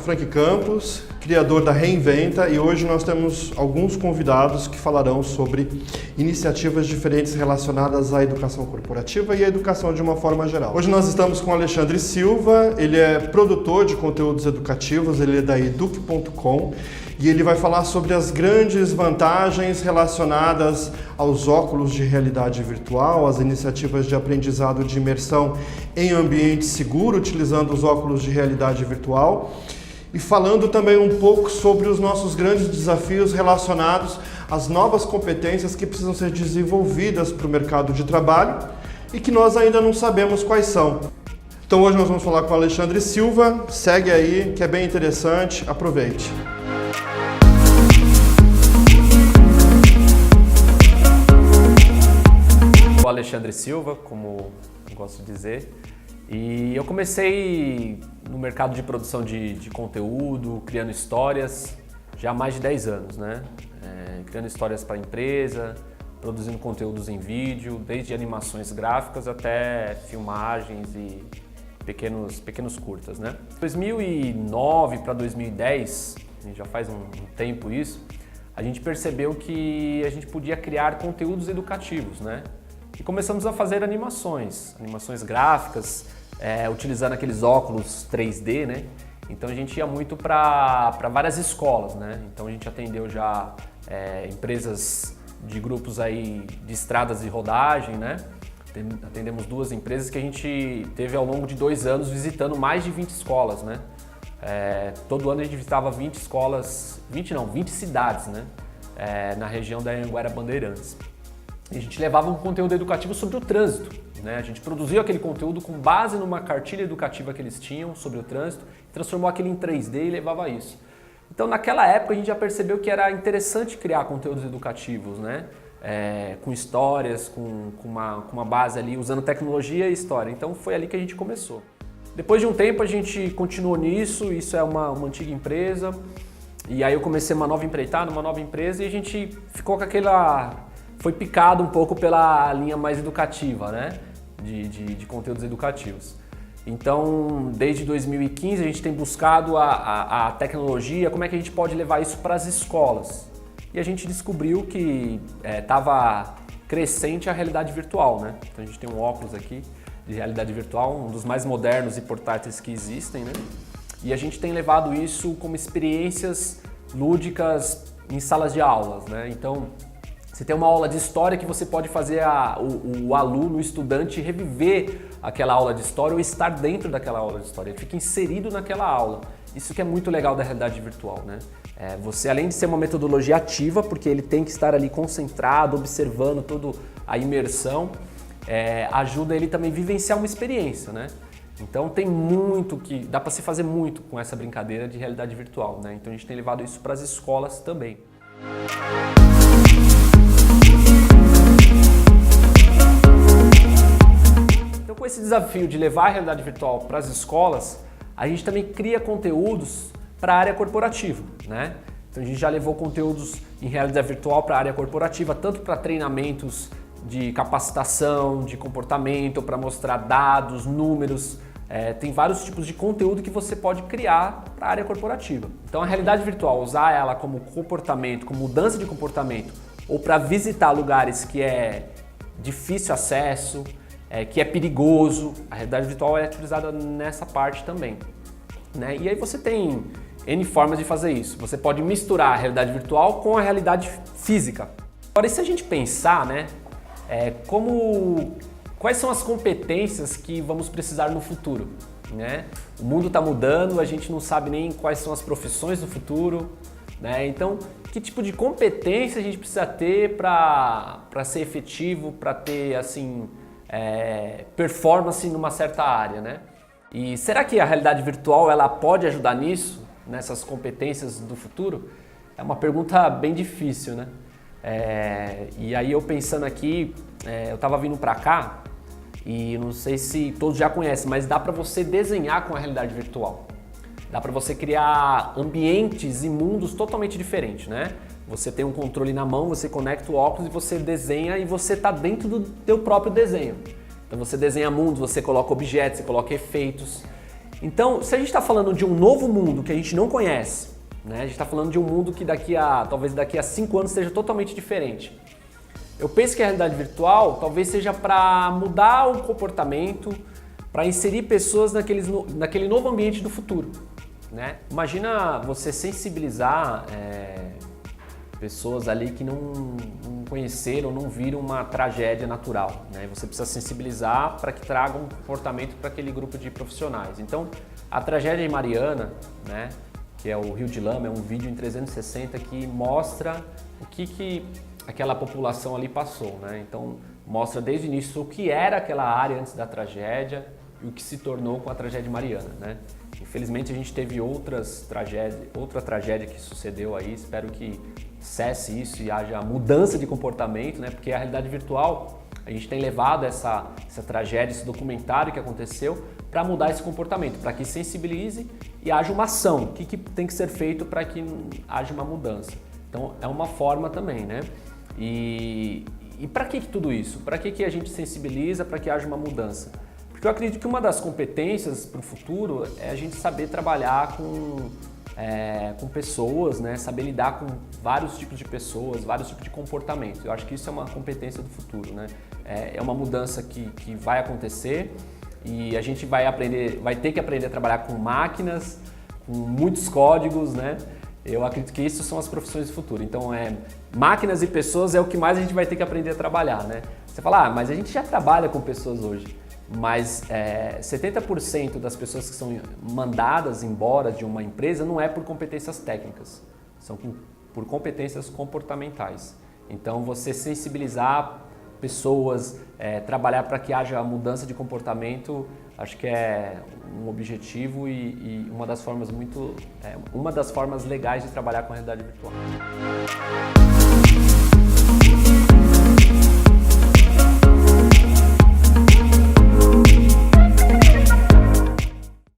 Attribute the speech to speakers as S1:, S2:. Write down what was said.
S1: Frank Campos, criador da Reinventa, e hoje nós temos alguns convidados que falarão sobre iniciativas diferentes relacionadas à educação corporativa e à educação de uma forma geral. Hoje nós estamos com o Alexandre Silva, ele é produtor de conteúdos educativos, ele é da Eduque.com e ele vai falar sobre as grandes vantagens relacionadas aos óculos de realidade virtual, as iniciativas de aprendizado de imersão em ambiente seguro, utilizando os óculos de realidade virtual, e falando também um pouco sobre os nossos grandes desafios relacionados às novas competências que precisam ser desenvolvidas para o mercado de trabalho e que nós ainda não sabemos quais são. Então hoje nós vamos falar com o Alexandre Silva, segue aí que é bem interessante, aproveite.
S2: O Alexandre Silva, como eu gosto de dizer, e eu comecei no mercado de produção de conteúdo, criando histórias, já há mais de 10 anos, né? Criando histórias para a empresa, produzindo conteúdos em vídeo, desde animações gráficas até filmagens e pequenos curtas, né? 2009 para 2010, já faz um tempo isso, a gente percebeu que a gente podia criar conteúdos educativos, né? E começamos a fazer animações gráficas, utilizando aqueles óculos 3D, né? Então a gente ia muito para várias escolas, né? Então a gente atendeu já empresas de grupos aí de estradas de rodagem, né? Atendemos 2 empresas que a gente teve ao longo de 2 anos visitando mais de 20 escolas, né? Todo ano a gente visitava 20 escolas, 20 cidades, né? Na região da Anhanguera Bandeirantes. E a gente levava um conteúdo educativo sobre o trânsito, né? A gente produziu aquele conteúdo com base numa cartilha educativa que eles tinham sobre o trânsito, transformou aquilo em 3D e levava isso. Então naquela época a gente já percebeu que era interessante criar conteúdos educativos, né? Com histórias, com uma base ali, usando tecnologia e história. Então foi ali que a gente começou. Depois de um tempo a gente continuou nisso, isso é uma antiga empresa, e aí eu comecei uma nova empreitada, uma nova empresa, e a gente ficou com foi picado um pouco pela linha mais educativa, né? De conteúdos educativos. Então, desde 2015 a gente tem buscado a tecnologia, como é que a gente pode levar isso para as escolas. E a gente descobriu que estava crescente a realidade virtual, né? Então a gente tem um óculos aqui de realidade virtual, um dos mais modernos e portáteis que existem, né? E a gente tem levado isso como experiências lúdicas em salas de aulas, né? Então, você tem uma aula de história que você pode fazer o aluno, o estudante, reviver aquela aula de história ou estar dentro daquela aula de história. Ele fica inserido naquela aula. Isso que é muito legal da realidade virtual, né? Você, além de ser uma metodologia ativa, porque ele tem que estar ali concentrado, observando toda a imersão, ajuda ele também a vivenciar uma experiência, né? Então tem muito que dá para se fazer muito com essa brincadeira de realidade virtual, né? Então a gente tem levado isso para as escolas também. Então, com esse desafio de levar a realidade virtual para as escolas, a gente também cria conteúdos para a área corporativa, né? Então a gente já levou conteúdos em realidade virtual para a área corporativa, tanto para treinamentos de capacitação, de comportamento, para mostrar dados, números. Tem vários tipos de conteúdo que você pode criar para a área corporativa. Então a realidade virtual, usar ela como comportamento, como mudança de comportamento, ou para visitar lugares que é difícil acesso, que é perigoso, a realidade virtual é utilizada nessa parte também, né? E aí você tem N formas de fazer isso. Você pode misturar a realidade virtual com a realidade física. Agora, e se a gente pensar, né, quais são as competências que vamos precisar no futuro, né? O mundo está mudando, a gente não sabe nem quais são as profissões do futuro, né? Então, que tipo de competência a gente precisa ter para ser efetivo, para ter assim performance numa certa área, né? E será que a realidade virtual ela pode ajudar nisso, nessas competências do futuro? É uma pergunta bem difícil, né? E aí eu pensando aqui, eu estava vindo para cá e não sei se todos já conhecem, mas dá para você desenhar com a realidade virtual. Dá para você criar ambientes e mundos totalmente diferentes, né? Você tem um controle na mão, você conecta o óculos e você desenha e você está dentro do teu próprio desenho. Então você desenha mundos, você coloca objetos, você coloca efeitos. Então, se a gente está falando de um novo mundo que a gente não conhece, né? A gente está falando de um mundo que talvez daqui a 5 anos seja totalmente diferente. Eu penso que a realidade virtual talvez seja para mudar o comportamento, para inserir pessoas naquele novo ambiente do futuro, né? Imagina você sensibilizar pessoas ali que não conheceram, não viram uma tragédia natural, né? Você precisa sensibilizar para que traga um comportamento para aquele grupo de profissionais. Então, a tragédia de Mariana, né, que é o Rio de Lama, é um vídeo em 360 que mostra o que aquela população ali passou, né? Então, mostra desde o início o que era aquela área antes da tragédia e o que se tornou com a tragédia de Mariana, né? Infelizmente, a gente teve outra tragédia que sucedeu aí, espero que cesse isso e haja mudança de comportamento, né? Porque a realidade virtual, a gente tem levado essa tragédia, esse documentário que aconteceu para mudar esse comportamento, para que sensibilize e haja uma ação. O que tem que ser feito para que haja uma mudança? Então, é uma forma também, né? E para que tudo isso? Para que a gente sensibiliza para que haja uma mudança? Porque eu acredito que uma das competências para o futuro é a gente saber trabalhar com pessoas, né? Saber lidar com vários tipos de pessoas, vários tipos de comportamento. Eu acho que isso é uma competência do futuro, né? É uma mudança que vai acontecer e a gente vai ter que aprender a trabalhar com máquinas, com muitos códigos, né? Eu acredito que isso são as profissões do futuro. Então, máquinas e pessoas é o que mais a gente vai ter que aprender a trabalhar, né? Você fala, mas a gente já trabalha com pessoas hoje. Mas 70% das pessoas que são mandadas embora de uma empresa não é por competências técnicas, são por competências comportamentais. Então, você sensibilizar pessoas, trabalhar para que haja mudança de comportamento, acho que é um objetivo e uma das formas legais de trabalhar com a realidade virtual.